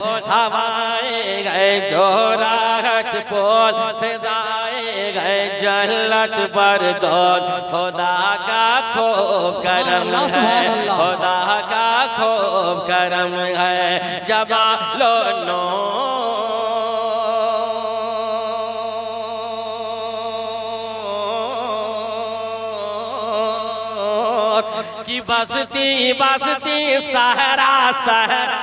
हवाएं गए जो राहत पोल, फिजाएं गए जन्नत पर दौल। खुदा का खूब करम है, खुदा का खूब करम है। जमालो नूर की बसती बसती सहरा सहरा।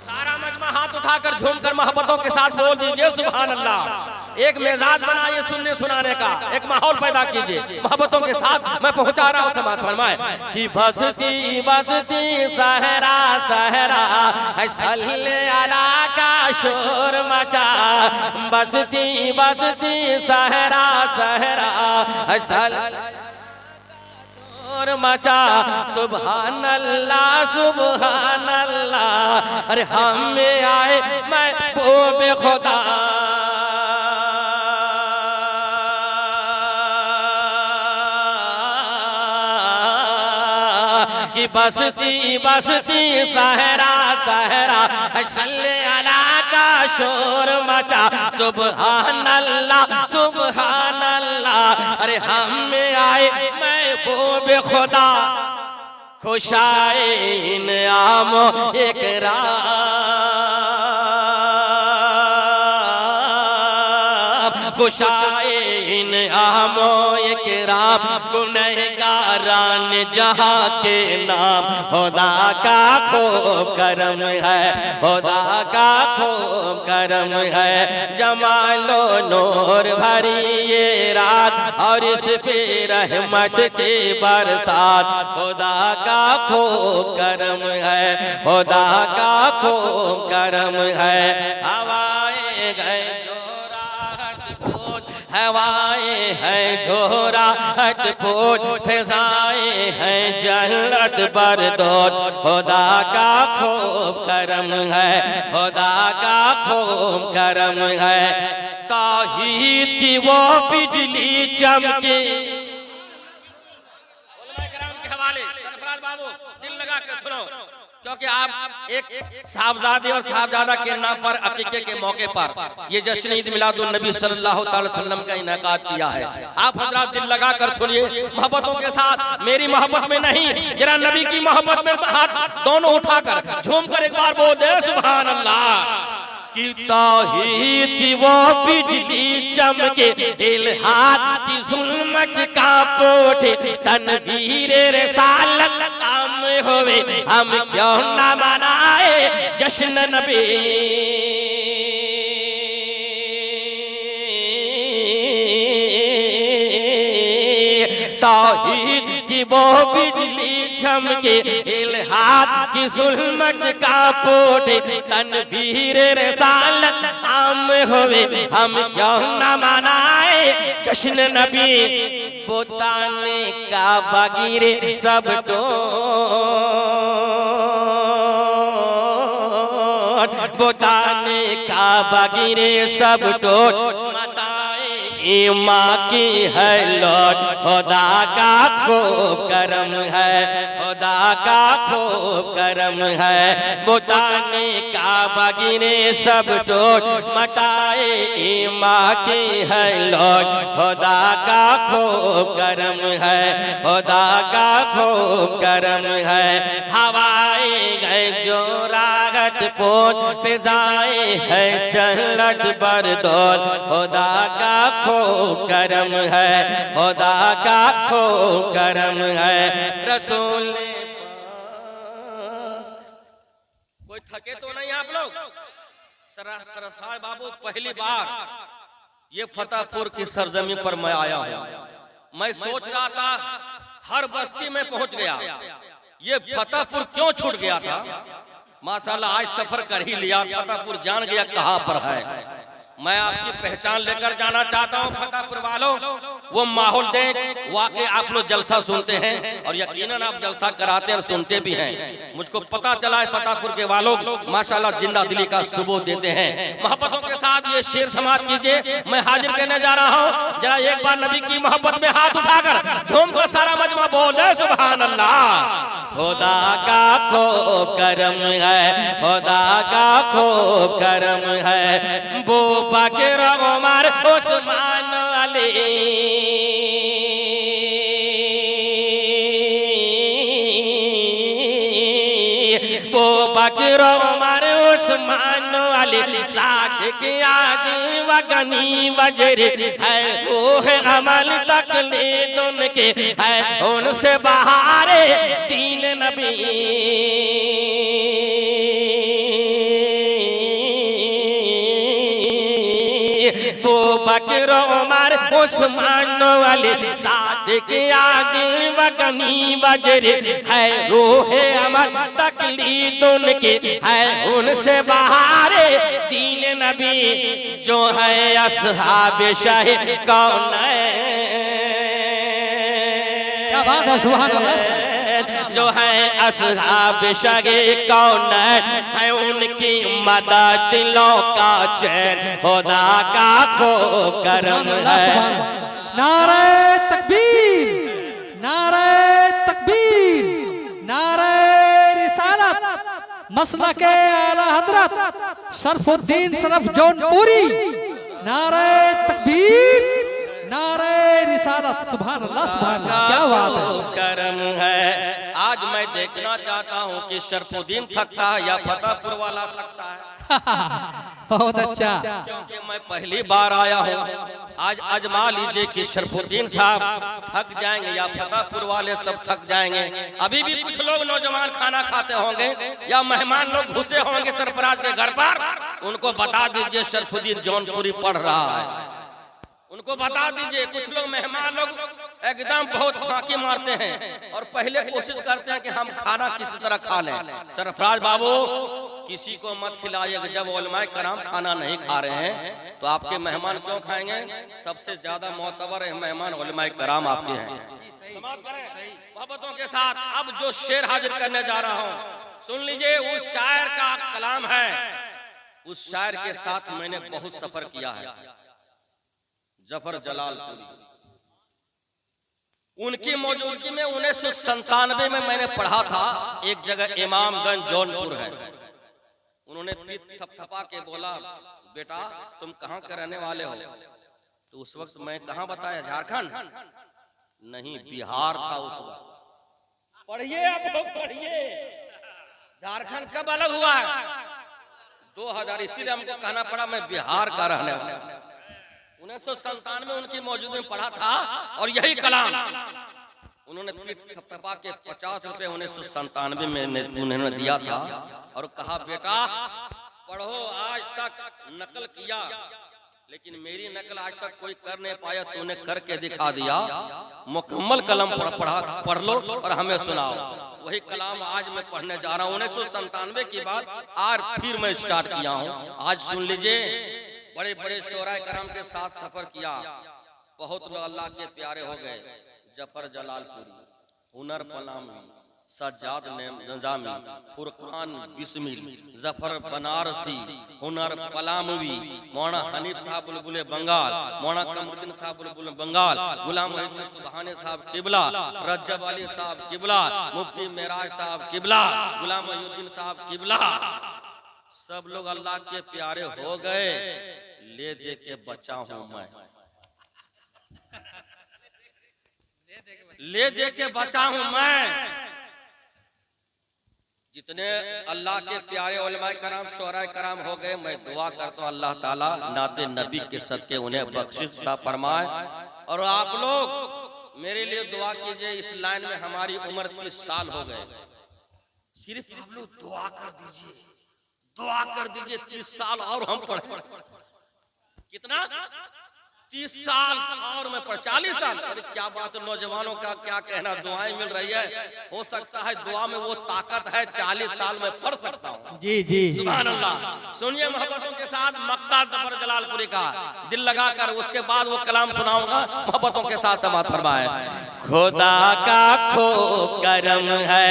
सारा मजमा हाथ उठाकर झूमकर मोहब्बतों के साथ बोल दीजिए सुभान अल्लाह। एक मिजाज बनाइए सुनने सुनाने का, एक माहौल पैदा कीजिए मोहब्बतों के साथ। मैं पहुंचा रहा हूं समाज फरमाए कि बसती बसती सहरा सहरा, सल्ले अला का शोर मचा। बसती बसती सहरा सहरा, और मचा। सुभान अल्लाह सुभान अल्लाह। अरे हम में आए महबूब खुदा, कि बसती बसती सहरा सहरा, सल्ले अला का शोर मचा। सुभान अल्लाह सुभान अल्लाह। अरे हम में आए महबूब खुदा, खुशाए इनाम इकराम, खुशाए इनाम इकराम। गुनहगारान जहाँ के नाम, खुदा का खूब करम है, खुदा का खूब करम है। जमालो नूर भरी ये रात, और इस पे रहमत की बरसात। खुदा का खूब करम है, खुदा का खूब करम है। हवाएं गए हवाएं हैं जो राहत पोल, फिजाएं हैं जन्नत पर दौल। खुदा का खूब करम है, खुदा का खूब करम है। तौहीद की वो बिजली चमके। उलमा किराम के हवाले सरफराज बाबू दिल लगा के सुनो, क्योंकि आप एक साहबजादे और साहबजादा के नाम पर अकीके के मौके पर ये जश्न ईद मिलादुन नबी सल्लल्लाहु अलैहि वसल्लम का इनेकाद किया है। आप हजरात दिल लगा कर सुनिए मोहब्बतों के साथ। मेरी मोहब्बत में नहीं, जरा नबी की मोहब्बत में हाथ दोनों उठाकर झूमकर एक बार बोल दे सुभान अल्लाह। कि तौहीद की वो बिजली चमके, इल्हाद की जुल्मत का पोठे। तनवीर रिसालत काम होवे, हम क्यों ना मनाए जश्न नबी। तौहीद की वो बिजली चमके, इल्हाद की जुल्मत का पोठे। तनवीर रिसालत आम होवे, हम क्यों न मनाए जश्न नबी। पोताने का बगीरे सब तो पोताने का बगीरे सब टोट। माँ की है लौट, खुदा का खूब करम है, खुदा का खूब करम है। बुताने का बगिने सब टोट, मटाए माँ की है लौट। खुदा का खूब करम है, खुदा का खूब करम है। हवाएं गए जो राहत पोत, फिजाएं है जन्नत पर दौल। खुदा का खूब करम है, खुदा का खूब करम है। रसूल कोई थके तो नहीं आप लोग? सरफराज बाबू पहली बार ये फतेहपुर की सरजमीन पर मैं आया हूँ। मैं सोच रहा था हर बस्ती में पहुंच गया, ये फतेहपुर क्यों छूट गया था। माशाल्लाह आज सफर कर ही लिया, फतेहपुर जान गया कहाँ पर है। मैं आपकी पहचान लेकर जाना चाहता हूँ फतेहपुर वालों। वो माहौल देख, वाकई आप लोग जलसा सुनते हैं और यकीनन आप जलसा कराते हैं और सुनते भी हैं। मुझको पता चला है फतेहपुर के वालों माशाल्लाह जिंदा दिली का सुबह देते हैं। मोहब्बतों के साथ ये शेर समाप्त कीजिए। मैं हाजिर करने जा रहा हूँ, जरा एक बार नबी की मोहब्बत में हाथ उठाकर झूम कर सारा मजमा बोल दे सुभान अल्लाह। खुदा का खूब करम है, खुदा का खूब करम है। वो बकर उमर उस्मान अली, वो बकर उमर उस्मान अली सादिक आगे वगनी वजर है। वो है अमल तकलीद उनके है, उनसे बहारे तीन नबी। वो बकर उमर उस्मान अली सादिक आगे वगनी वजर है। रूहे अमल तकलीद उनके है, उनसे बहारे तीन नबी। जो है असहाब शाही कौन है, क्या बात है, सुभान अल्लाह। जो है असहाब शाही कौन है, उनकी मदद दिलों का चैन खुदा का खूब करम है। नारे तकबीर, नारे तकबीर, नारे रिसालत, मसलके आला हजरत शरफुद्दीन शरफ जौनपुरी। नारे तकबीर, नारे रिसालत, सुभान अल्लाह, सुभान अल्लाह, क्या बात है, करम है। आज मैं देखना चाहता हूँ कि शरफुद्दीन थकता है या फतेहपुर वाला थकता है। बहुत अच्छा। क्योंकि मैं पहली बार आया हूँ, आज आजमा लीजिए कि शरफुद्दीन साहब थक जाएंगे या फतेहपुर वाले सब थक जाएंगे। अभी भी कुछ लोग नौजवान खाना खाते होंगे या मेहमान लोग घुसे होंगे सरफराज के घर पर, उनको बता दीजिए शरफुद्दीन जौनपुरी पढ़ रहा है, उनको बता दीजिए। कुछ लोग मेहमान लोग एकदम बहुत फांकी मारते हैं और पहले कोशिश करते हैं कि हम खाना किसी तरह खा लें। सरफराज बाबू किसी को मत खिलाइएगा, जब उलमाए कराम खाना नहीं खा रहे हैं तो आपके मेहमान क्यों खाएंगे? सबसे ज्यादा मोतबर मेहमान उलमाए कराम आपके हैं। मोहब्बतों के साथ अब जो शेर हाजिर करने जा रहा हूँ, सुन लीजिए। उस शायर का कलाम है, उस शायर के साथ मैंने बहुत सफर किया है, जफर जलालपुरी। उनकी मौजूदगी में 1997 में मैंने पढ़ा था एक जगह, इमामगंज जौनपुर है। उन्होंने पीठ थपथपा के बोला, बेटा तुम कहाँ के रहने वाले हो? तो उस वक्त मैं कहाँ बताया, झारखंड नहीं, बिहार था उस वक्त। पढ़िए आप लोग पढ़िए, झारखंड कब अलग हुआ है? 2000, इसीलिए हमको कहना पड़ा मैं बिहार का रहने वाला। 1997 में उनकी मौजूदगी में पढ़ा था और यही कलाम उन्होंने पीठ थपथपा के 50 रुपए 1997 में उन्होंने दिया था और कहा, बेटा पढ़ो। आज तक नकल किया लेकिन मेरी नकल आज तक कोई कर नहीं पाया, तूने करके दिखा दिया। मुकम्मल कलम पढ़ लो और हमें सुनाओ। वही कलाम आज मैं पढ़ने जा रहा हूँ। 1997 की बात आज फिर मैं स्टार्ट किया हूँ। आज सुन लीजिए। बड़े बड़े शोराए करम के साथ सफर किया, बहुत लोग अल्लाह के प्यारे हो गए। जफर जलालपुरी, हुनर पलामी, सज्जाद निजामी, फुरकान बिस्मिल, जफर बनारसी, हुनर पलामवी, मौना हनीफ साहब बुलबुल बंगाल, मौना कमरुद्दीन साहब बुलबुल बंगाल, गुलाम मोहिउद्दीन सुबहानी साहब किबला, रज्जब अली साहब किबला, मुफ्ती मेराज साहब किबला, गुलाम मोहिउद्दीन साहब किबला। सब लोग अल्लाह के प्यारे हो गए। ले दे के बचा हूं मैं, ले दे के बचा हूं मैं। जितने अल्लाह के प्यारे उलमाए कराम शोराए कराम हो गए, मैं दुआ करता हूँ अल्लाह ताला नाते नबी के सदके उन्हें बख्शिश फरमाए। और आप लोग मेरे लिए दुआ कीजिए। इस लाइन में हमारी उम्र 30 साल हो गए, सिर्फ आप लोग दुआ कर दीजिए, दुआ कर दीजिए 30 साल और हम पढ़े। कितना? 30 साल और मैं पढ़ 40 साल। अरे क्या बात है, नौजवानों का क्या कहना, दुआएं मिल रही है। हो सकता है दुआ में वो ताकत है, 40 साल में पढ़ सकता हूँ। जी जी सुभान अल्लाह। सुनिए मोहब्बतों के साथ मक्ता जफर जलालपुरी का दिल लगाकर, उसके बाद वो कलाम सुनाऊंगा। मोहब्बतों के साथ समात फरमाए। खुदा का खूब करम है,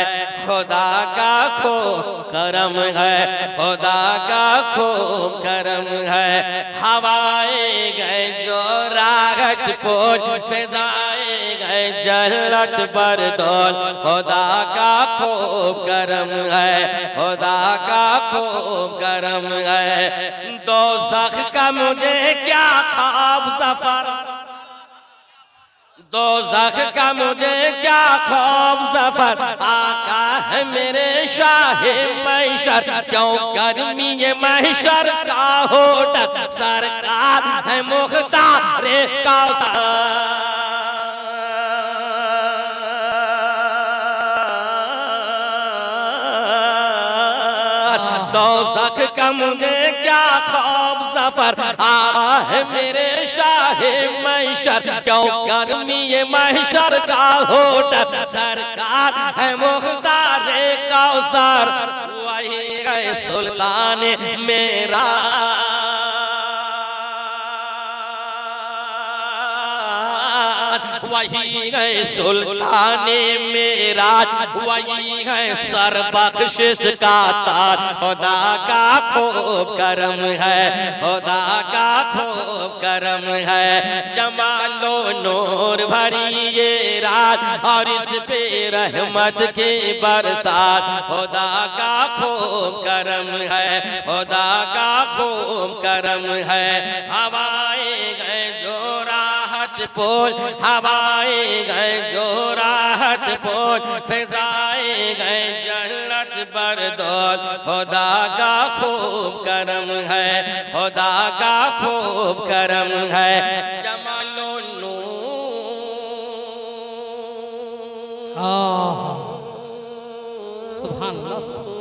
खुदा का खूब करम है, खुदा का खूब करम है। हवाए गए जो राह पोज फिजाए गए जन्नत बरदौल खुदा का खूब करम है, खुदा का खूब करम है। दोज़ख का मुझे क्या ख्वाब सफर, दोज़ख का मुझे क्या ख्वाब सफर, आका है मेरे शाहे महशर, क्यों गर्मी ये महशर का होटल, सरकार है मुख्तार कौसर। दोज़ख का मुझे क्या ख्वाब सफर, आका है मेरे शाहे महशर, क्यों गर्मी ये महशर का होटल, सरकार है मुख्तार कौसर। वही है सुल्तान मेरा, वही है सुल्तान मेरा, वही है सर बख्शिश का ताज, खुदा का खूब करम है, खुदा का खूब करम है। जमालो नूर भरी ये रात और इस पे रहमत की बरसात, खुदा का खूब करम है, खुदा का खूब करम है। हवाएं गए जो राहत पोल, हवाएं गए जो राहत पोल, फिजाएं गए जन्नत बरदौल, खुदा का खूब करम है, खुदा का खूब करम है। जमालो सुभान अल्लाह, सुभान।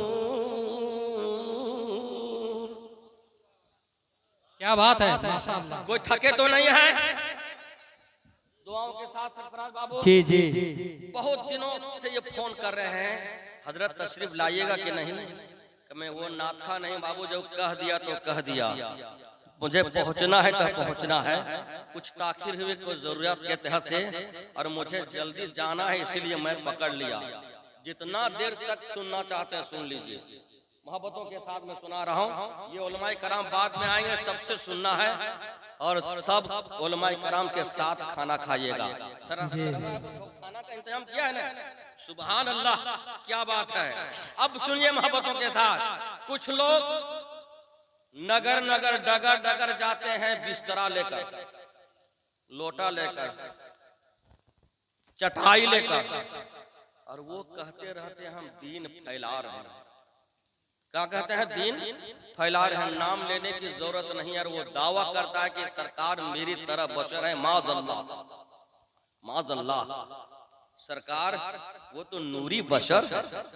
क्या बात है, माशाअल्लाह। कोई थके तो नहीं है? दुआओं के साथ सरफराज बाबू जी जी, बहुत दिनों से ये फोन कर रहे हैं, हजरत तशरीफ लाइएगा कि नहीं। कि मैं वो नाथा नहीं बाबू, जो कह दिया तो कह दिया, मुझे पहुंचना है तो पहुंचना है। कुछ ताखिर हुई कोई जरूरत के तहत से, और मुझे जल्दी जाना है, इसीलिए मैं पकड़ लिया। जितना देर तक सुनना चाहते हैं सुन लीजिए, मोहब्बतों के साथ मैं सुना रहा हूँ। ये उलमाए कराम बाद में आएंगे, सबसे सुनना है और सब उलमाए कराम के साथ खाना खाइएगा। खाना का इंतजाम किया है ना? सुभान अल्लाह, क्या बात है। अब सुनिए मोहब्बतों के साथ, कुछ लोग नगर नगर डगर डगर जाते हैं बिस्तरा लेकर, लोटा लेकर, चटाई लेकर, और वो कहते रहते हैं हम दीन फैला रहे हैं। क्या कहते हैं? दीन फैला रहे हैं। नाम लेने की जरूरत नहीं है, और वो दावा करता है कि सरकार मेरी तरह बशर है। माज़अल्लाह, माज़अल्लाह, सरकार वो तो नूरी बशर।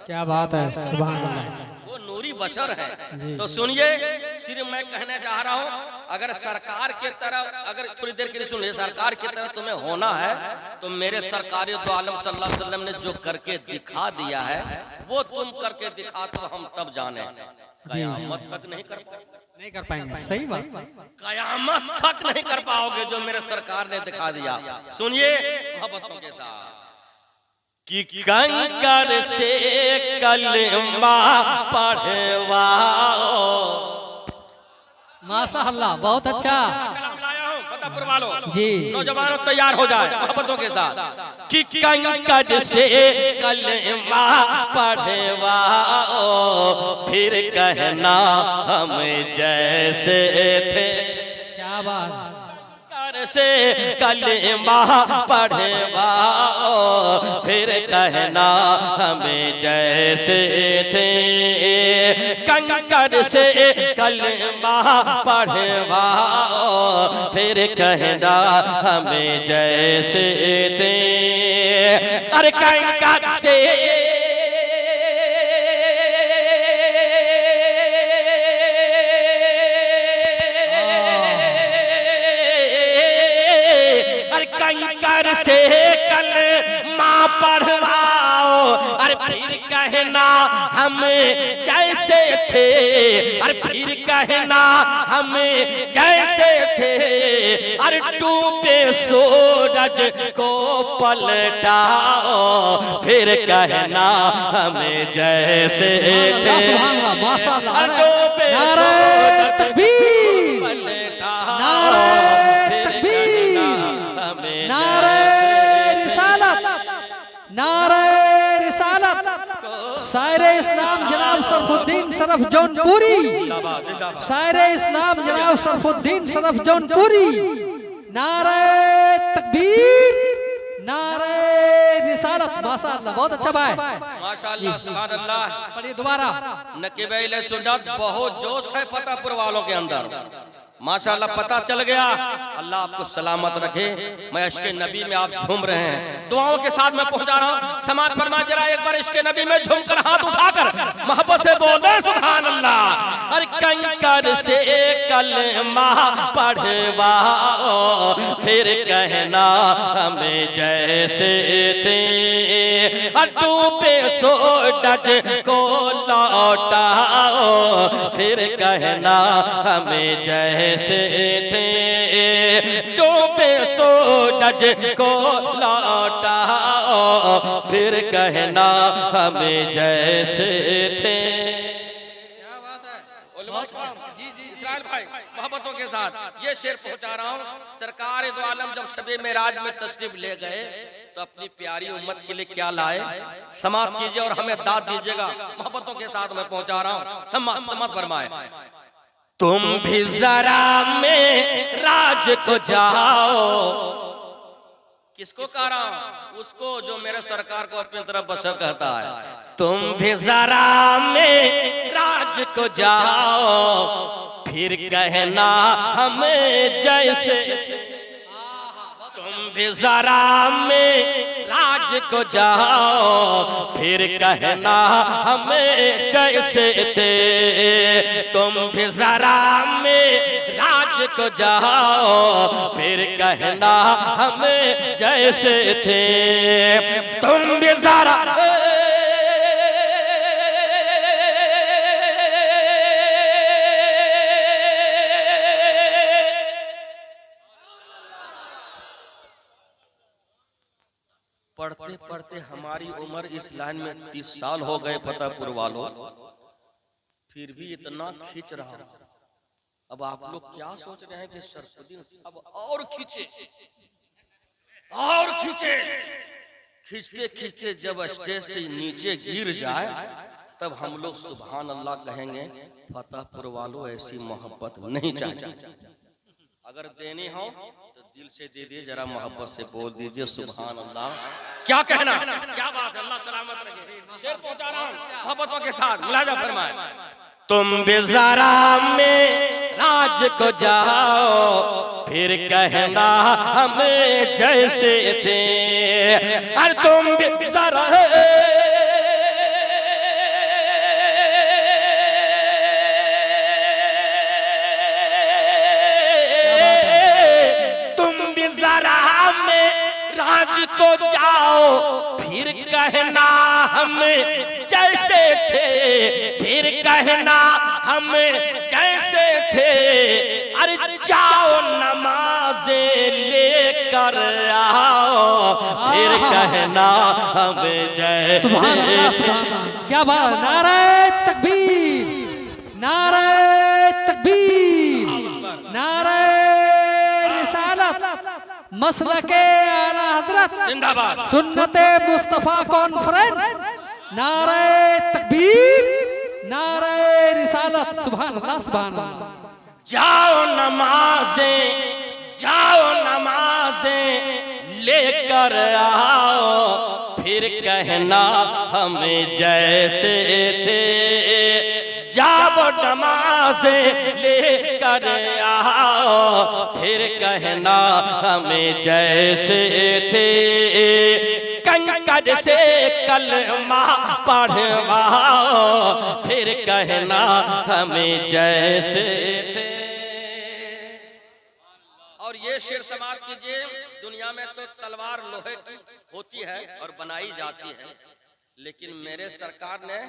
क्या बात है, सुभान अल्लाह, वो नूरी बशर है। तो सुनिए, सिर्फ मैं कहने जा रहा हूँ, अगर सरकार की तरह, अगर थोड़ी देर के लिए सुनिए, सरकार की तरह तुम्हें होना है तो मेरे सरकारी दो आलम सल्लल्लाहु अलैहि वसल्लम ने जो करके दिखा दिया है वो तुम करके दिखा, तो हम तब जाने। कयामत तक नहीं कर पाएंगे, नहीं कर पाएंगे, सही बात, कयामत तक नहीं कर पाओगे जो मेरे सरकार ने दिखा दिया। सुनिए मोहब्बतों के साथ, कि कंकर से कलमा पढ़वाओ। माशाअल्लाह, बहुत अच्छा। फतेहपुर वालों जी, नौजवानों तैयार हो जाए मोहब्बतों के साथ, कि कंकर से कलमा पढ़वाओ, फिर कहना हम जैसे थे। क्या बात, से कलमा पढ़वाओ, फिर कहना हमें जैसे थे। कंकर से कलमा पढ़वाओ, फिर कहना हमें जैसे थे। अरे कंकर से कंकर से कलमा पढ़वाओ, अरे फिर कहना हम जैसे थे, अरे फिर कहना हम जैसे थे। अरे डूबे सूरज को पलटाओ, फिर कहना हम जैसे थे। डूबे सूरज को पलटाओ, शायर इस्लाम जनाब सरफुद्दीन सरफ जौनपुरी, जिंदाबाद जिंदाबाद। शायर इस्लाम जनाब सरफुद्दीन सरफ जौनपुरी। नारे तकबीर, नारे रिसालत। माशाअल्लाह, बहुत अच्छा भाई। माशाअल्लाह, सुभान अल्लाह। पढ़िए दोबारा। नकीब अहले सुन्नत, बहुत जोश है फतेहपुर वालों के अंदर। माशाअल्लाह, पता चल गया। अल्लाह आपको सलामत रखे। मैं इश्क़ नबी में आप झूम रहे हैं, दुआओं के साथ मैं पहुंचा रहा हूँ। समाज फरमा जरा एक बार इश्क़ नबी में झूमकर हाथ उठाकर मोहब्बत से बोल दे सुभान अल्लाह। अरे कंकर से कलमा पढ़वाओ, फिर कहना हमें जैसे थे। डूबे सो डज को लौटाओ, फिर कहना हमें जैसे थे। डूबे सो डज को लौटाओ, फिर कहना हमें जैसे थे। क्या बात है। जी जी इस्राइल भाई, मोहब्बतों के साथ ये शेर पहुंचा रहा हूँ। सरकार दो आलम जब शबे मेराज में तशरीफ ले गए तो अपनी प्यारी उम्मत के लिए क्या लाए, समात कीजिए और हमें दाद दीजिएगा। मोहब्बतों के साथ मैं पहुंचा रहा हूँ। समात फरमाए। तुम भी जरा में राज को जाओ। किसको कह रहा हूं? उसको जो मेरे सरकार को अपनी तरफ बसर कहता है। तुम भी जरा में राज को जाओ, फिर कहना हमें जैसे। तुम भी जरा में राज को जाओ, फिर कहना हमें जैसे थे। तुम भी जरा में राज को जाओ, फिर कहना हमें जैसे थे। तुम भी जरा पढ़ते पढ़ते हमारी उम्र इस लाइन में 30 साल हो गए फतेहपुर वालों, फिर भी इतना खींच रहा। अब आप लोग क्या सोच रहे हैं कि सरफुद्दीन अब और खींचे और खींचे। खींचते खींचते जब स्टेज से नीचे गिर जाए तब हम लोग सुभान अल्लाह कहेंगे। फतेहपुर वालों ऐसी मोहब्बत नहीं चाहिए। अगर देनी हो तो दिल से दे दिए, जरा मोहब्बत से बोल दीजिए सुभान अल्लाह। क्या कहना, क्या बात है। अल्लाह सलामत रखे। शेर पहुंचा रहा हूं मोहब्बतों के साथ, मुलाजा फरमाए। तुम भी जरा में राज को जाओ, फिर कहना हमें जैसे थे। अरे तुम भी जरा को जाओ, फिर कहना हमें जैसे थे। फिर कहना हमें जैसे थे। अरे जाओ नमाज़े लेकर आओ, फिर कहना हमें जैसे। सुभान अल्लाह, सुभान अल्लाह। क्या बात। नारे तकबीर, नारे तकबीर, नारे रिसालत, मसलके आला हजरत जिंदाबाद, सुन्नते मुस्तफा कॉन्फ्रेंस। नारे तकबीर, नारे रिसालत। सुभान अल्लाह, सुभान अल्लाह। जाओ नमाज़ें लेकर आओ, फिर कहना हमें जैसे थे। जाओ नमाज़ें लेकर आओ, फिर कहना हमें जैसे थे। कंकर से कलमा पढ़वाओ, फिर कहना हमें जैसे थे। और ये शेर समाप्त कीजिए। दुनिया में तो तलवार लोहे की होती है और बनाई जाती है, लेकिन मेरे सरकार ने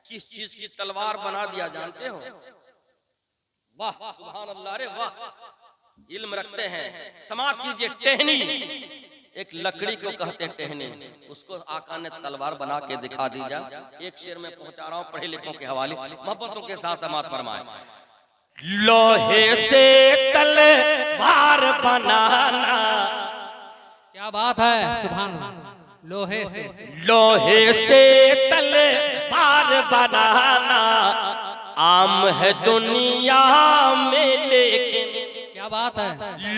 किस चीज की तलवार बना दिया जानते हो? वाह सुभान अल्लाह, रे वाह। इल्म रखते हैं। समाप्त कीजिए। टहनी, एक लकड़ी को कहते हैं टहनी, उसको आका ने तलवार बना के दिखा दीजा। एक शेर में पहुंचा रहा हूँ पढ़े लिखों के हवाले, मोहब्बतों के साथ समाप्त फरमाए। लोहे से तलवार बनाना। क्या बात है। सुभान अल्लाह। लोहे से। लोहे से तलवार बनाना आम है दुनिया में, लेकिन क्या बात है।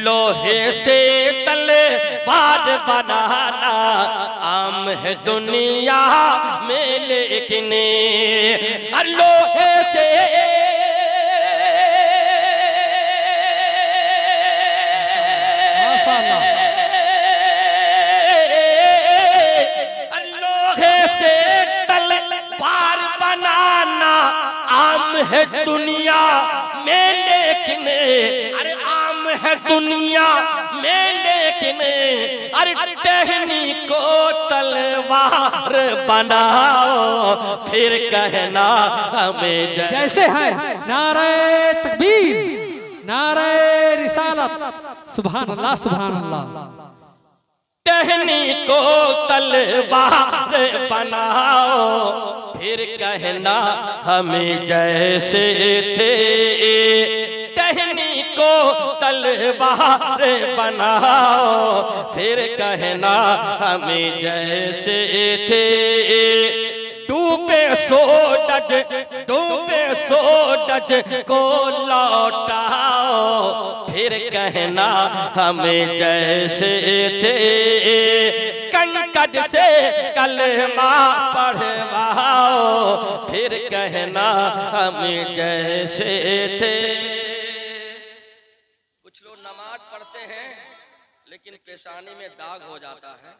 लोहे से तलवार बनाना आम है दुनिया में, लेकिन लोहे से माशाअल्लाह। लोहे से तलवार बनाना आम है दुनिया में, लेकिन अरे आम है दुनिया में, लेकिन अरे टहनी को तलवार बनाओ फिर कहना हमें जैसे है। नारे तकबीर, नारे रिसालत, सुभान अल्लाह सुभान अल्लाह। टहनी को तलवार बनाओ फिर कहना हमें जैसे थे। टहनी को तलवार बनाओ फिर कहना हमें जैसे थे। डूबे सूरज को लौटाओ फिर कहना हमें जैसे थे। कंकड़ से कलमा पढ़वाओ फिर कहना हमें जैसे थे। कुछ लोग नमाज पढ़ते हैं लेकिन पेशानी में दाग हो जाता है,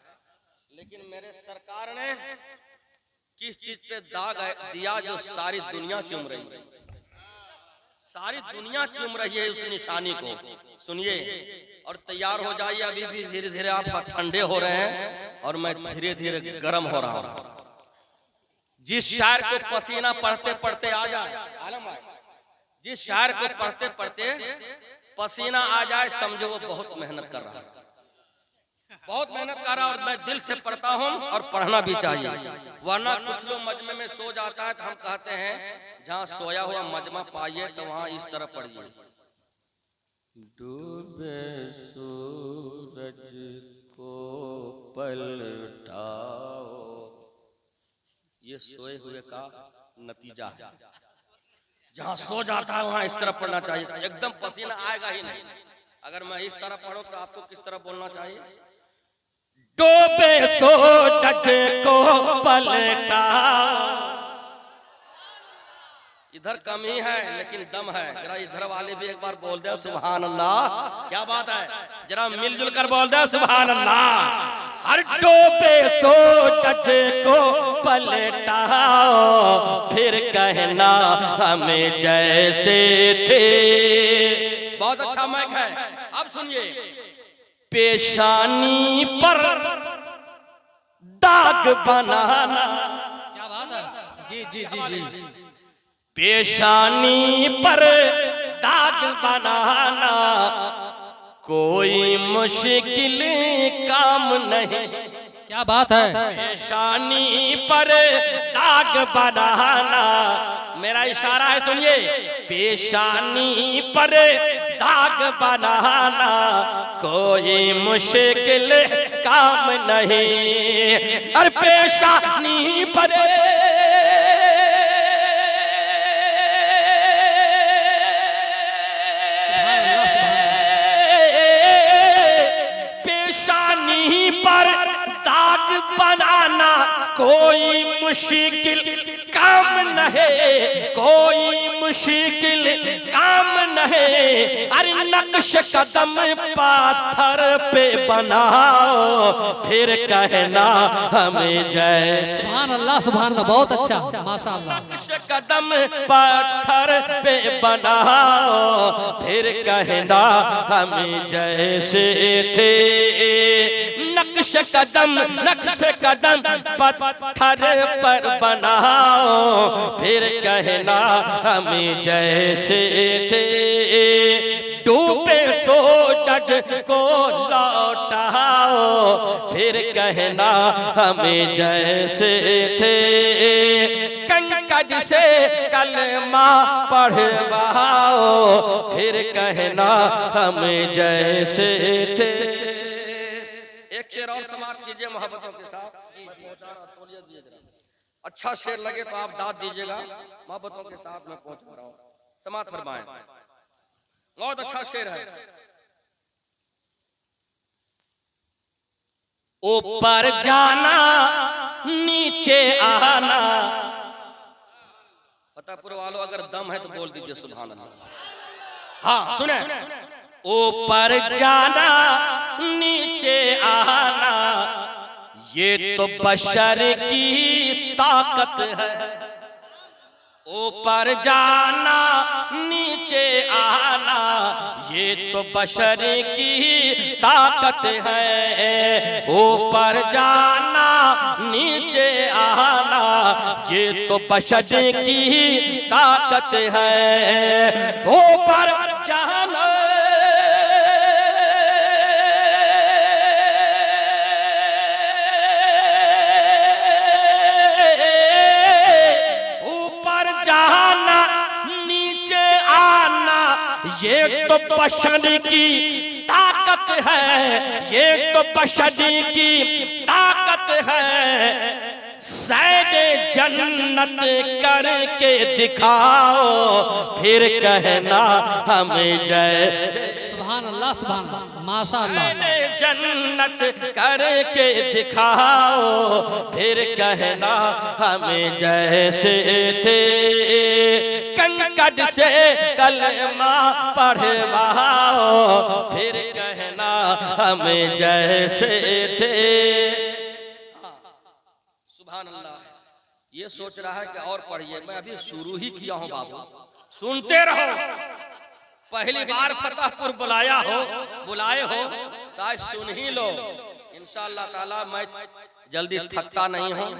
लेकिन मेरे सरकार ने किस चीज पे दाग दिया जो सारी दुनिया चूम रही है, सारी दुनिया चूम रही है उस निशानी को। सुनिए और तैयार हो जाइए, अभी भी धीरे धीरे आप ठंडे हो रहे हैं और मैं धीरे धीरे गर्म हो रहा हूं। जिस शायर को पसीना पढ़ते पढ़ते आ जाए, आलम भाई, जिस शायर को पढ़ते पढ़ते पसीना आ जाए समझो वो बहुत मेहनत कर रहा है, बहुत मेहनत कर रहा है। और मैं दिल से पढ़ता हूँ और पढ़ना भी चाहिए, वरना कुछ लोग मजमे में सो जाता है तो हम कहते हैं जहाँ सोया हुआ मजमा पाइए तो वहाँ इस तरह पढ़िए। डूबे सूरज को पलटाओ, ये सोए हुए का नतीजा है। जहाँ सो जाता है वहाँ इस तरह पढ़ना चाहिए, एकदम पसीना आएगा ही नहीं। अगर मैं इस तरह पढ़ूं तो आपको किस तरह बोलना चाहिए? डूबे सूरज को पलटाओ। इधर कमी है लेकिन दम है, जरा इधर वाले भी एक बार बोल दे सुभान अल्लाह। क्या बात है, जरा मिलजुल कर बोल दे सुभान अल्लाह। अरे डूबे सूरज को पलटाओ फिर कहना हमें जैसे थे। बहुत अच्छा माइक है। अब सुनिए, पेशानी पर दाग बनाना। क्या बात है। जी जी जी जी। पेशानी पर दाग बनाना कोई मुश्किल काम नहीं। क्या बात है। पेशानी पर दाग बनाना, मेरा इशारा है सुनिए, पेशानी पर दाग बनाना कोई मुश्किल काम नहीं। और पेशानी पर बनाना कोई मुश्किल काम नहीं, कोई मुश्किल काम नहीं। अरे नक्श कदम पाथर पे बनाओ फिर कहना हमें जैसे। सुभान अल्लाह सुभान अल्लाह, बहुत अच्छा माशाअल्लाह। नक्श कदम पाथर पे बनाओ फिर कहना हमें जैसे थे। नक्श कदम पत्थर पर बनाओ फिर कहना हमें जैसे थे। डूबे सूरज को लौटाओ फिर कहना हमें जैसे थे। कंकड़ से कलमा पढ़वाओ फिर कहना हमें जैसे थे। एक शेर और समाप्त कीजिए मोहब्बतों के साथ। मैं पहुंचा रहा हूं, तौलिया दीजिए जरा। अच्छा शेर लगे तो आप दाद दीजिएगा, मोहब्बतों के साथ मैं पहुंचा रहा हूं, समाप्त फरमाएं। बहुत अच्छा शेर है। ऊपर जाना नीचे आना। फतेहपुर वालों अगर दम है तो बोल दीजिए सुभान अल्लाह। हाँ सुने। ऊपर जाना नीचे आना, ये तो बशर की ताकत है। ऊपर जाना नीचे आना, ये तो बशर की ताकत है। ऊपर जाना नीचे आना, ये तो बशर की ताकत है। ऊपर जाना ये तो बशर की ताकत है, ये तो बशर की ताकत है। सैरे जन्नत करके दिखाओ, फिर कहना हमें जय। सुभान अल्लाह, सुभान अल्लाह, माशाअल्लाह। सैरे जन्नत करके दिखाओ, फिर कहना हमें जैसे थे। कंकड़ से कलमा पढ़वाओ, फिर कहना हमें जैसे थे। सुभान अल्लाह। ये सोच रहा है कि और पढ़िए, मैं अभी शुरू ही किया हूं बाबू, सुनते रहो। पहली बार फतेहपुर बुलाए हो तो आज सुन ही लो। इंशाअल्लाह ताला मैं जल्दी थकता नहीं हूँ,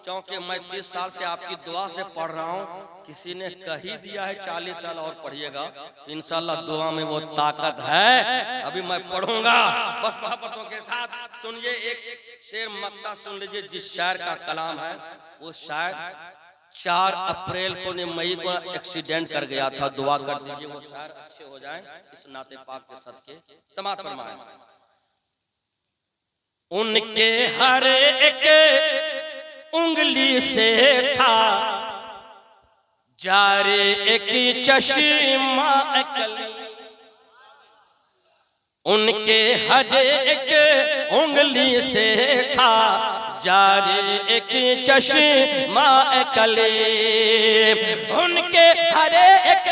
क्योंकि मैं 30 साल से आपकी दुआ से पढ़ रहा हूँ। किसी ने कह ही दिया है 40 साल और पढ़िएगा, तो इंशाअल्लाह दुआ में वो ताकत है। अभी मैं पढ़ूंगा, बस मोहब्बतों के साथ सुनिए। एक शेर मक्ता सुन लीजिए, जिस शायर का कलाम है। वो शायर 4 अप्रैल को मई को एक्सीडेंट कर गया था। दुआ कर दीजिए वो शायर अच्छे हो जाएं इस नाते पाक के सदके। समाप्त फरमाएं। उनके हर एक उंगली से था जारे एक चश्मा अकली। उनके हर एक उंगली से था जारी एक चश्मा अकली। उनके हर एक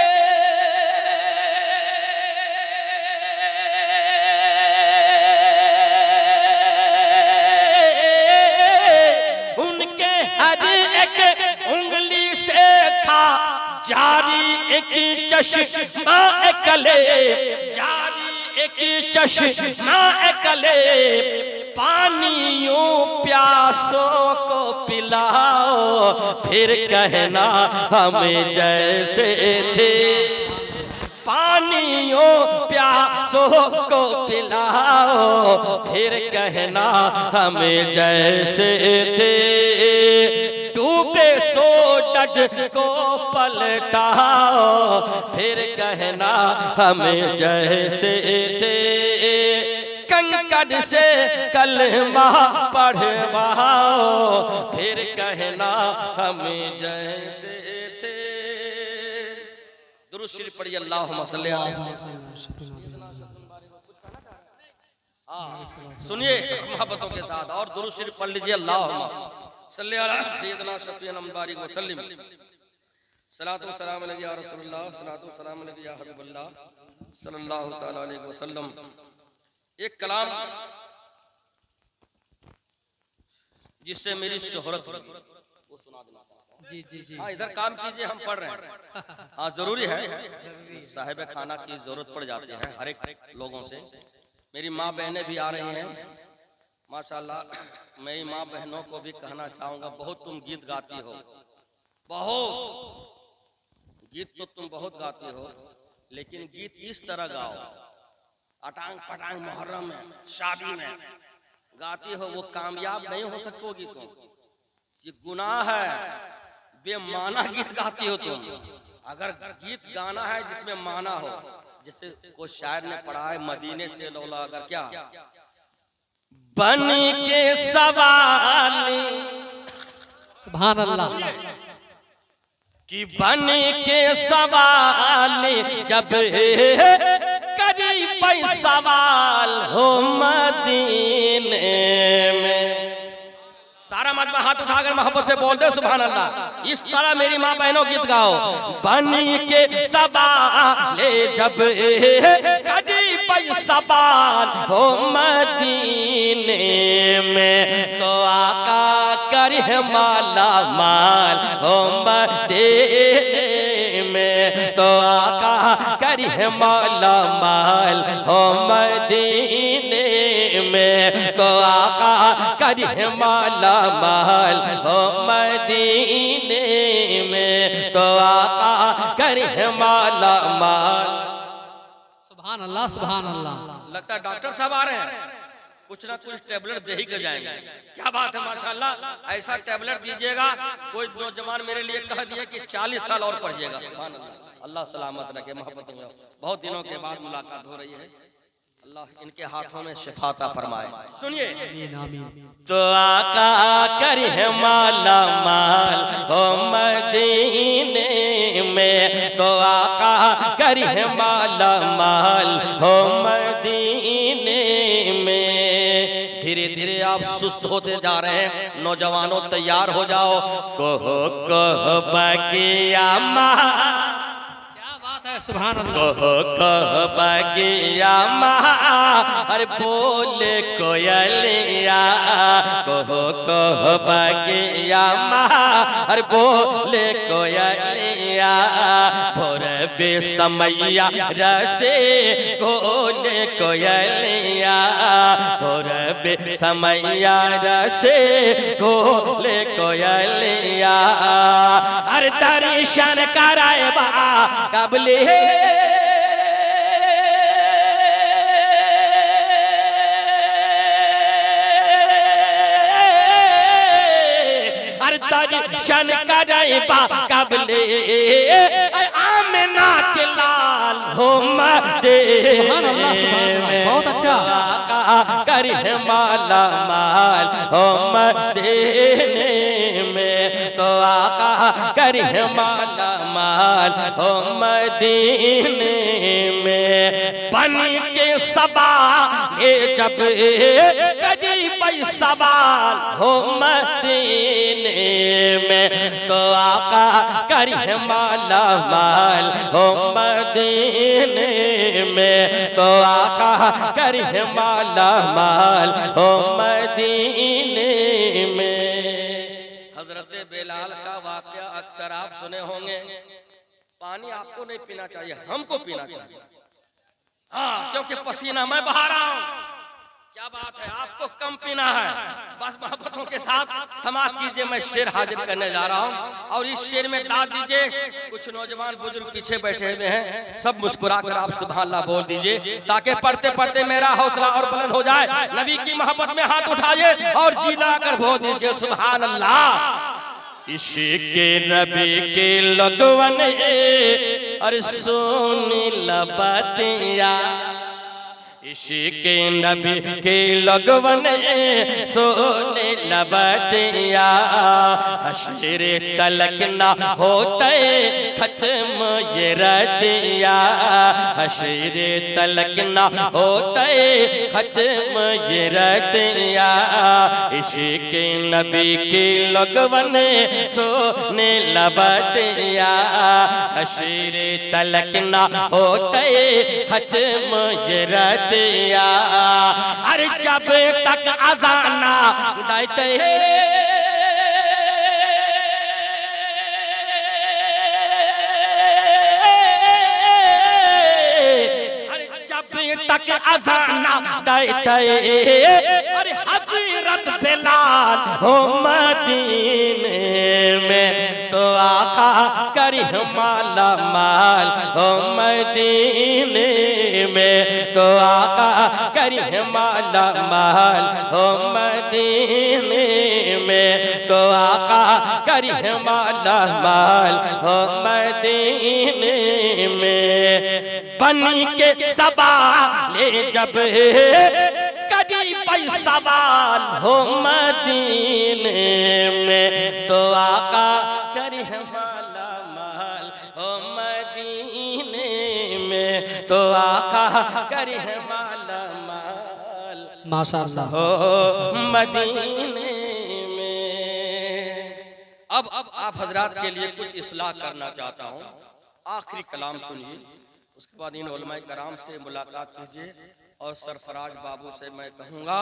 जारी एक चश्मा अकले, जारी एक चश्मा अकले। पानियों प्यासों को पिलाओ, फिर कहना हमें जैसे थे। पानियों प्यासों को पिलाओ, फिर कहना हमें जैसे थे। डूबे सूरज को पलटाओ, फिर कहना हमें जैसे थे। कंकड़ से कलमा पढ़वाओ, फिर कहना हमें जैसे थे। दुरूद शरीफ पढ़िए, अल्लाहुम्मा सल्ली सुनिए मोहब्बतों के साथ, और दुरूद शरीफ पढ़ लीजिए, अल्लाहुम्मा सल्ली अला सय्यदना शफीअना मुबारक व सल्लिम। सलातु सलाम अलैहि या रसूलुल्लाह, सलातु सलाम अलैहि या हबीबल्लाह सल्लल्लाहु तआला अलैहि वसल्लम। एक कलाम जिससे मेरी शोहरत वो सुना देना चाहता हूं। जी जी जी। हाँ इधर काम कीजिए, हम पढ़ रहे हैं। हाँ जरूरी है, साहिब खाना की जरूरत पड़ जाती है हर एक लोगों से। मेरी माँ बहनें भी आ रही हैं माशाल्लाह। मेरी माँ बहनों को भी कहना चाहूंगा, बहुत तुम गीत गाती हो, बहुत गीत तो तुम बहुत गाती हो, लेकिन गीत इस तरह गाओ, अटांग पटांग मुहर्रम में शादी में गाती हो, वो कामयाब नहीं हो सकोगी तुम। ये गुनाह है, बेमाना गीत गाती हो तुम। अगर गीत गाना है जिसमें माना हो, जैसे कोई शायर ने पढ़ा है, मदीने से लौला अगर क्या बन के सवाली सुभान अल्लाह। कि बन के सवाली जब करी पै सवाल हो मदीने में। सारा मजमा हाथ उठाकर मोहब्बत से बोल दे सुभान अल्लाह। इस तरह मेरी माँ बहनों गीत गाओ। बन के सवाल जब करी पै सवाल हो मदीने में, तो आका करे माला माल हो मदीने में, तो आका करे माला माल हो मदीने में, तो आका करे माला माल हो मदीने में, तो आका करे माला माल। सुभान अल्लाह सुभान अल्लाह। लगता है डॉक्टर साहब आ रहे हैं, कुछ ना कुछ टेबलेट दे ही के जाएंगे। क्या बात है माशाल्लाह, ऐसा टेबलेट दीजिएगा। कोई नौजवान मेरे लिए कह दिए कि 40 साल और पढ़िएगा। सुभान अल्लाह, अल्लाह सलामत रखे। मोहब्बत में बहुत दिनों के बाद मुलाकात हो रही है। अल्लाह इनके हाथों में शिफाता फरमाए। सुनिए, तो आका करे माला माल हो मदीने में, तो आका करे माला माल हो मदीने में। धीरे धीरे आप सुस्त होते जा रहे हैं। नौजवानों तैयार हो जाओ। कहो कहो बगिया सुभान अल्लाह। कहो बगिया मार बोले कोयलिया, कहो कहो बगिया मार बोले कोयलिया, भोर बेसमैया रसे बोले कोयलिया, भोर बेसमैया रसे बोले कोयलिया। अरे दर्शन कराए बा काबले अरे दर्शन कराए बा काबले आमिना के लाल हो मदीने में, बहुत अच्छा। करे माला माल हो मदीने में, तो आका करे माला माल हो मदीने में। बन के सवाल जब करी पै सवाल हो मदीने में, तो आका करे माला माल हो मदीने में, तो आका करे माला माल हो मदीने में। हजरत बेलाल का वाकया अक्सर आप सुने होंगे। पानी आपको नहीं पीना चाहिए, हमको पीना चाहिए। हाँ, क्योंकि पसीना मैं बहा रहा हूँ। क्या बात है, आपको कम पीना है। बस मोहब्बतों के साथ समाप्त कीजिए। मैं शेर हाजिर करने जा रहा हूँ और इस शेर में दाद दीजिए। कुछ नौजवान बुजुर्ग पीछे बैठे हुए हैं, सब मुस्कुरा कर आप सुभान अल्लाह बोल दीजिए, ताकि पढ़ते पढ़ते मेरा हौसला और बुलंद हो जाए। नबी की मोहब्बत में हाथ उठाइए और जिला कर बोल दीजिए सुभान अल्लाह। इश्क़े नबी के लगवन अरे सोनी लबतिया, इश्क़े नबी के लगवन सोने लबतिया, हश्र तलक ना होते खत्म ये रतिया, हश्र तलक ना होते खत्म ये रतिया, इश्क़े नबी के लगवन सोने लबतिया, हश्र तलक ना होते खत्म ये रतिया। अरे जब तक अज़ाना देते तक अज़ाना देते अरे हज़रत बिलाल हो मदीने में, तो आका करे माला माल हो मदीने में, तो आका करे माला माल हो मदीने में, तो आका करे माला माल हो मदीने में। बन के सवाले जब कभी पै कोई सवाल हो मदीने में तो आका करे माला माल हो मदीने में तो आका करे माला माल माशाअल्लाह हो मदीने में। अब आप हजरात के लिए कुछ इस्लाह करना चाहता हूँ। आखिरी कलाम सुनिए, उसके बाद इन उलमाए कराम से मुलाकात कीजिए और सरफराज बाबू से मैं कहूँगा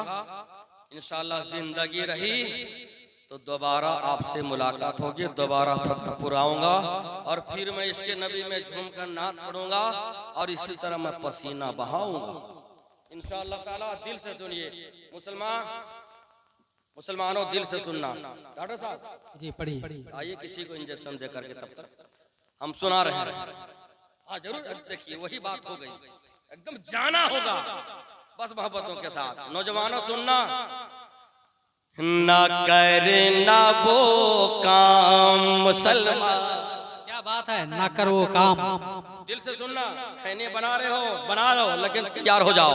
इंशाअल्लाह जिंदगी रही तो दोबारा आपसे मुलाकात होगी, दोबारा फतेहपुर आऊँगा और फिर मैं इसके नबी में झूमकर नात पढ़ूंगा और इसी तरह मैं पसीना बहाऊंगा इंशाअल्लाह ताला। दिल से सुनिए मुसलमानों, दिल से सुनना। डॉक्टर साहब जी पढ़िए। आइए किसी को इंजेक्शन दे करके तब तक हम सुना रहे हैं। हाँ जरूर देखिए, वही बात हो गई, एकदम जाना होगा बस मोहब्बतों के साथ। नौजवानों सुनना, ना करना वो काम मुसलमान। क्या बात है, ना कर वो काम। दिल से सुनना, खैनी बना रहे हो बना लो लेकिन तैयार हो जाओ।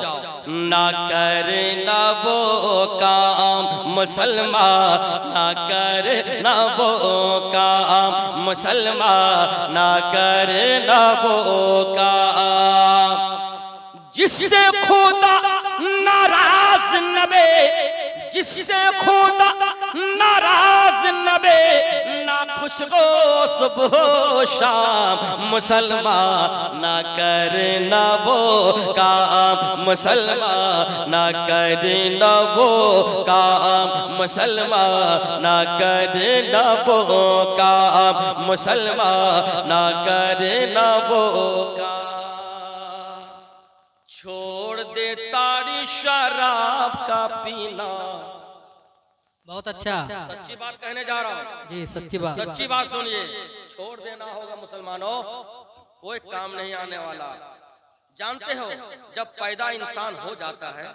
ना करना वो काम मुसलमान, ना करना वो काम मुसलमान, ना करना वो काम जिससे खुदा नाराज नबे, जिससे खुदा नाराज नबे, ना खुशबू सुबह शाम मुसलमान, ना करना वो काम मुसलमान, ना करना वो काम मुसलमान, ना करना वो काम मुसलमान, ना करना वो काम। छोड़ दे तारी शराब का पीना। बहुत अच्छा, सच्ची बात कहने जा रहा हूँ जी सच्ची बात। सच्ची बात सुनिए, छोड़ देना होगा मुसलमानों, कोई काम नहीं आने वाला। जानते हो जब पैदा इंसान हो जाता है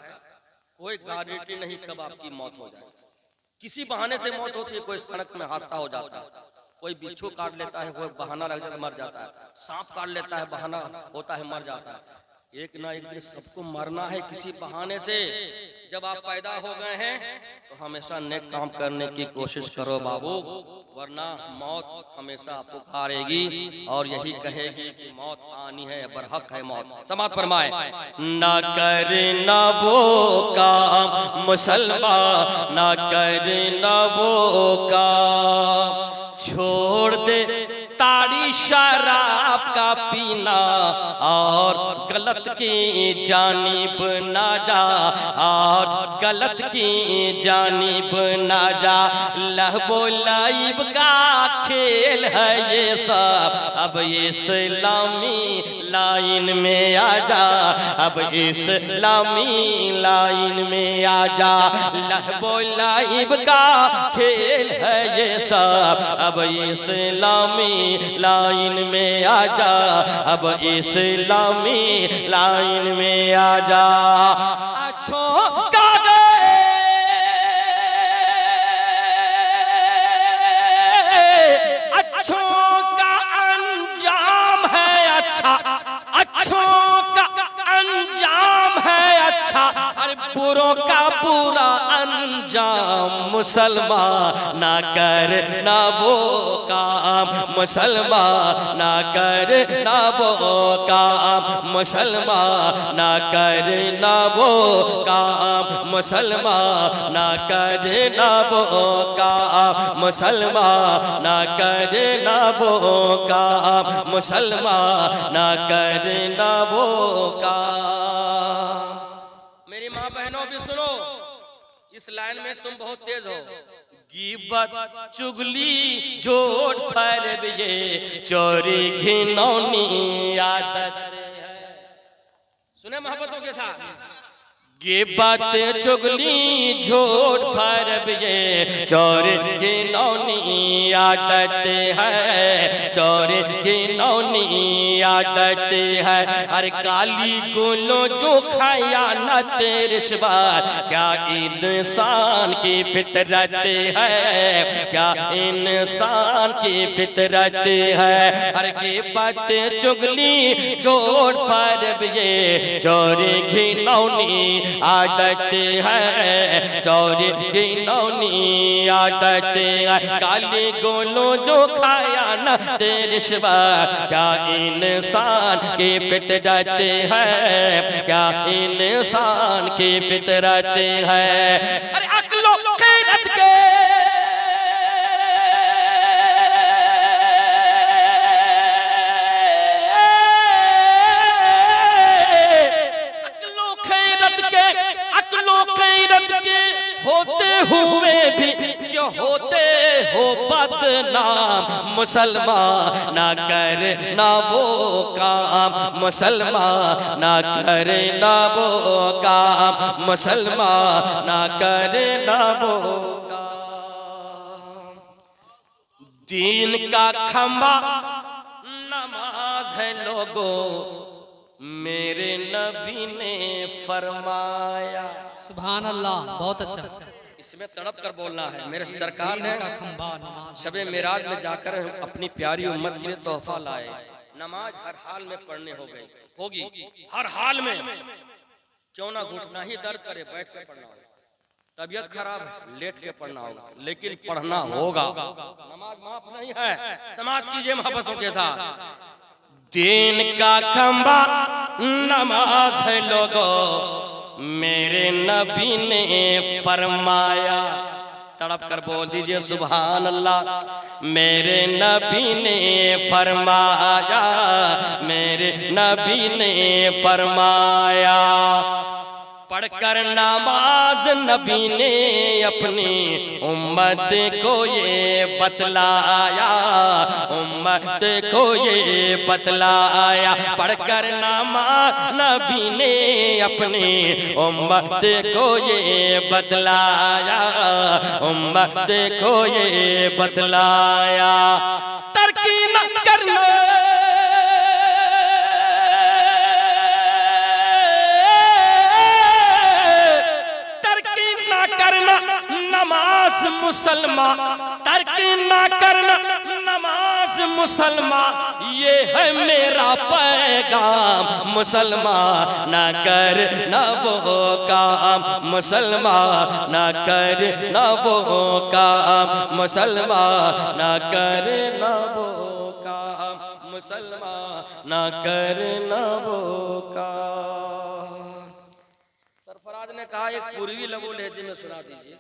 कोई गारंटी नहीं कब आपकी मौत हो जाए। किसी बहाने से मौत होती है, कोई सड़क में हादसा हो जाता है, कोई बिच्छू काट लेता है, कोई बहाना लग जाता है मर जाता है, सांप काट लेता है बहाना होता है मर जाता है। एक ना एक दिन सबको मरना है किसी बहाने से। जब आप पैदा हो गए हैं तो हमेशा नेक काम करने की कोशिश करो बाबू, वरना मौत हमेशा पुकारेगी और यही कहेगी कि मौत आनी है, बरहक है मौत। समात फरमाए, ना करना वो काम मुसलमान, ना करना वो काम। छोड़ दे तारी शराब का पीना और गलत की जानिब ना जा, और गलत की जानिब ना जा। लहबो लाइब का खेल है ये सब, अब इस्लामी लाइन में आ जा, अब इस्लामी लाइन में आ जा। लहबो लाइब का खेल है ये सब, अब इस्लामी लाइन में आ जा, अब इस्लामी लाइन में आ जा। अच्छों का अच्छों का अंजाम है अच्छा, अच्छों का अंजाम है अच्छा, अरे बुरों का बुरा अंजाम मुसलमान, ना करना वो काम मुसलमान, ना करना वो काम मुसलमान, ना करना वो काम मुसलमान, ना करना वो काम मुसलमान, ना करना वो काम मुसलमान, ना करना वो काम। मेरी माँ बहनों भी सुनो, इस लाइन में तुम बहुत तेज हो। गीबत चुगली झूठ फरेब ये चोरी घिनौनी आदत है। सुने मोहब्बतों के साथ, गीबत चुगली झूठ फरेब ये चोरी घिनौनी आदत है, चोरी घिनौनी आदत है। हर काली गुलो जो खयानत रिश्वत, क्या इंसान की फितरत है, क्या इंसान की फितरत है। हर गीबत चुगली झूठ फरेब ये चोरी घिनौनी आदत है, चोरी की नौनी आदत है, काली गोलो जो खाया न रिश्वा, क्या इंसान की फितरत है, क्या इंसान की फितरत है। अरे अक्लो खैरत के होते हुए भी क्यों होते हो बदनाम, मुसलमान ना करे ना वो काम, मुसलमान ना करे ना वो काम, मुसलमान ना करे ना वो काम। दीन का खंभा नमाज है लोगों, मेरे नबी ने फरमाया। सुभान अल्लाह, बहुत अच्छा। इसमें तड़प कर बोलना है। मेरे सरकार ने नमाज शबे मेराज में जाकर अपनी प्यारी उम्मत के लिए तोहफा लाए। नमाज हर हाल में पढ़ने होगी हर हाल में, क्यों ना घुटना ही दर्द करे बैठ कर पढ़ना होगा, तबीयत खराब है लेट के पढ़ना होगा, लेकिन पढ़ना होगा। नमाज माफ नहीं है, समाज कीजिए मोहब्बतों के साथ। दीन का खंभा नमाज है लोगों, मेरे नबी ने फरमाया। तड़प कर बोल दीजिए सुभान अल्लाह। मेरे नबी ने फरमाया, मेरे नबी ने फरमाया। पढ़कर नमाज नबी ने अपनी उम्मत को ये बतलाया, उम्मत को ये बतलाया। पढ़कर नमाज नबी ने अपनी उम्मत को ये बतलाया, उम्मत को ये बतलाया। तरकी न करना नमाज मुसलमान, तरकी ना करना नमाज मुसलमान, ये है मेरा पैगाम। मुसलमान ना कर ना वो काम, मुसलमान ना कर ना वो काम, मुसलमान ना कर ना वो काम, मुसलमान ना कर ना वो काम। सरफराज ने कहा एक पूर्वी लघु लहजे में सुना दीजिए।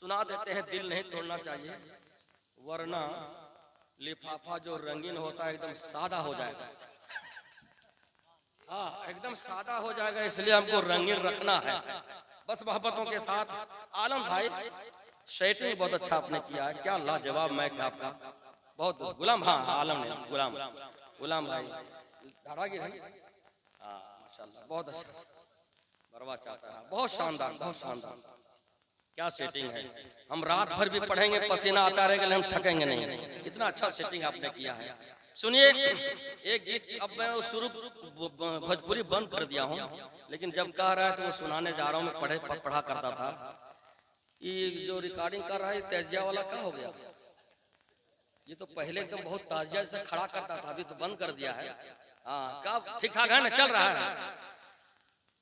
सुना देते हैं, दिल नहीं तोड़ना चाहिए, वरना लिफाफा जो रंगीन होता है एकदम सादा हो जाएगा। हाँ, एकदम सादा हो जाएगा, इसलिए हमको रंगीन रखना है। बस मोहब्बतों के साथ। आलम भाई सेटिंग बहुत अच्छा आपने किया है, क्या लाजवाब मैक है आपका, बहुत। गुलाम, हाँ आलम ने, गुलाम भाई धारागिर है, हाँ माशाल्लाह बहुत अच्छा, बरवा चाहता है, बहुत शानदार, बहुत शानदार। क्या सेटिंग है, हम रात भर भी पढ़ेंगे, पसीना आता रहेगा, हम थकेंगे नहीं। इतना अच्छा सेटिंग आपने किया है। सुनिए एक गीत, अब मैं शुरू भोजपुरी बंद कर दिया हूँ, लेकिन जब कह रहा है तो वो सुनाने जा रहा हूँ। मैं पढ़ा करता था। ये जो रिकॉर्डिंग कर रहा है तेजिया वाला क्या हो गया? ये तो पहले एकदम बहुत ताजिया से खड़ा करता था, अभी तो बंद कर दिया है। हाँ, क्या ठीक ठाक है ना, चल रहा है।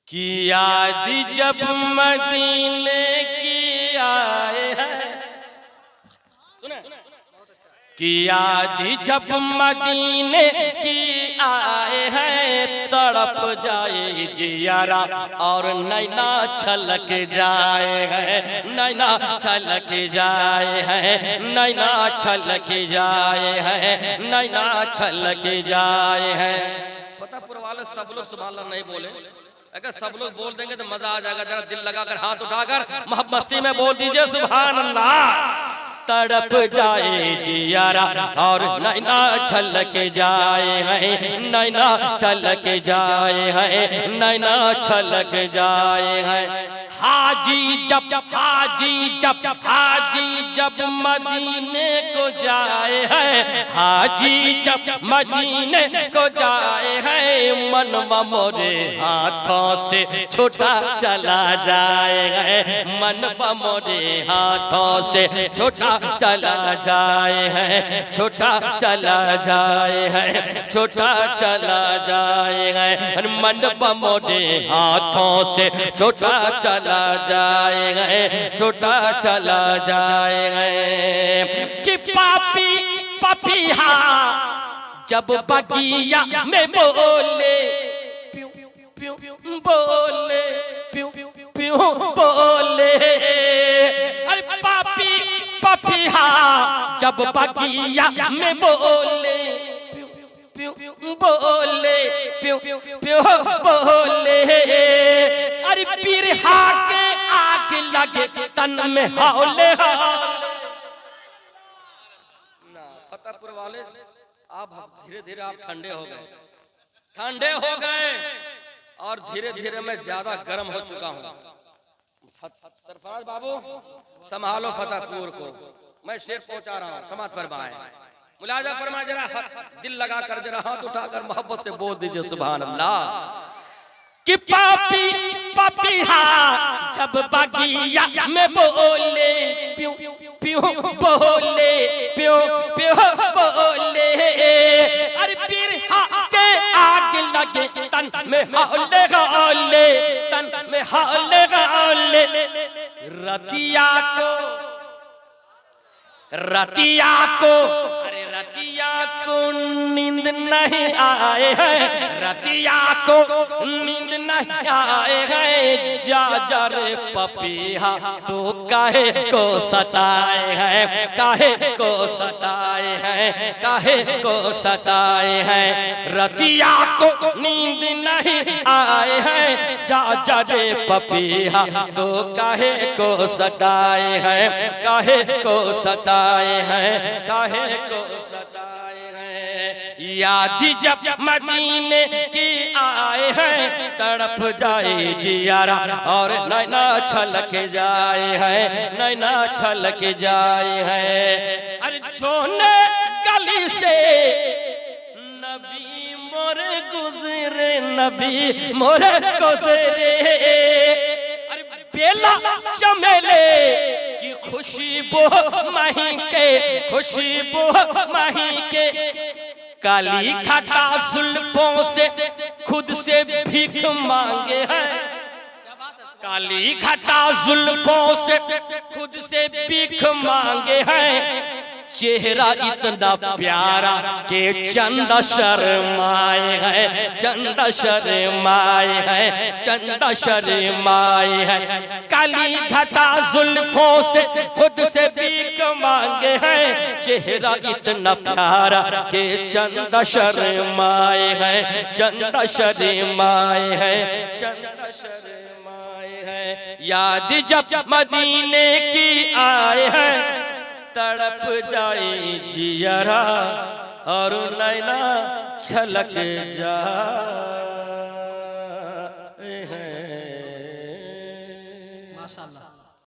कि याद जब मदीने की आए हैं, सुने? कि याद जब मदीने की आए हैं, तड़प जाए जियारा और नैना छलक जाए है, नैना छलक जाए है, नैना छलक जाए है, नैना छलक जाए है। फतेहपुर वाले सब लोग सुभान अल्लाह नहीं बोले, अगर सब लोग बोल देंगे तो मजा आ जाएगा। जरा दिल लगाकर हाथ उठाकर मस्ती में बोल दीजिए सुभान अल्लाह। तड़प जाए जियारा और नैना छलक जाए है, नैना छलक जाए है, नैना छलक जाए है। हाजी जब मदीने को जाए है, हाजी जब मदीने को जाए है, मनवा मोरे हाथों से छूटा चला जाए है, मनवा मोरे हाथों से छूटा चला जाए है, छूटा चला जाए है, छूटा चला जाए है, मनवा मोरे हाथों से छूटा चला जाए है, छूटा चला जाए है। कि पापी पपीहा जब बगिया में बोले प्यू प्यू बोले प्यू प्यू बोले, अरे पापी पपीहा जब बगिया में बोले प्यू प्यू बोले प्यू प्यू बोले, अरे बिरहा के आग लगे तन में हौले। फतेहपुर वाले आप धीरे धीरे आप ठंडे हो गए, ठंडे हो गए और धीरे धीरे मैं ज्यादा गर्म हो चुका हूँ। सरफराज बाबू संभालो फतेहपुर को, मैं शेर पहुंचा रहा हूँ, समाज फरमाए, मुलाजा फरमाए, जरा दिल लगा कर जरा हाथ उठाकर मोहब्बत से बोल दीजिए सुभान अल्लाह। कि पापी पपीहा जब बगिया में बोले प्यू प्यू बोले प्यू प्यू बोले, अरे बिरहा के आग लगे तन में हौले हौले, तन में हौले हौले, रतिया को अरे रतिया को नींद नहीं आए है, रतिया को नींद नहीं आए है, जा जा रे पपीहा तू काहे को सताए है, काहे को सताए है, काहे को सताए है, रतिया को नींद नहीं आए है, जा जा रे पपीहा तू काहे को सताए है, काहे को सताए हैं, काहे को सताए हैं। याद जब मदीने की आए हैं, तड़प जाए जियारा और नैना छलक जाए है, नैना छलक जाए है। अरे जोने गली से नबी मोरे गुजरे, नबी मोरे गुजरे, बेला चमेले की खुशबू महके, खुशबू महके, काली घटा जुल्फों से खुद से भीख मांगे हैं, काली घटा जुल्फों से खुद से भीख मांगे हैं, चेहरा इतना प्यारा के चंदा शर्माए है, चंदा शर्माए है, चंदा शर्माए है, काली घटा जुल्फों से खुद से भीख मांगे हैं, चेहरा इतना प्यारा के चंदा शर्माए है, चंदा शर्माए है, चंदा शर्माए है। याद जब मदीने की आए हैं, तड़प जाए जियरा और नैना छलक जाए हैं। माशाअल्लाह।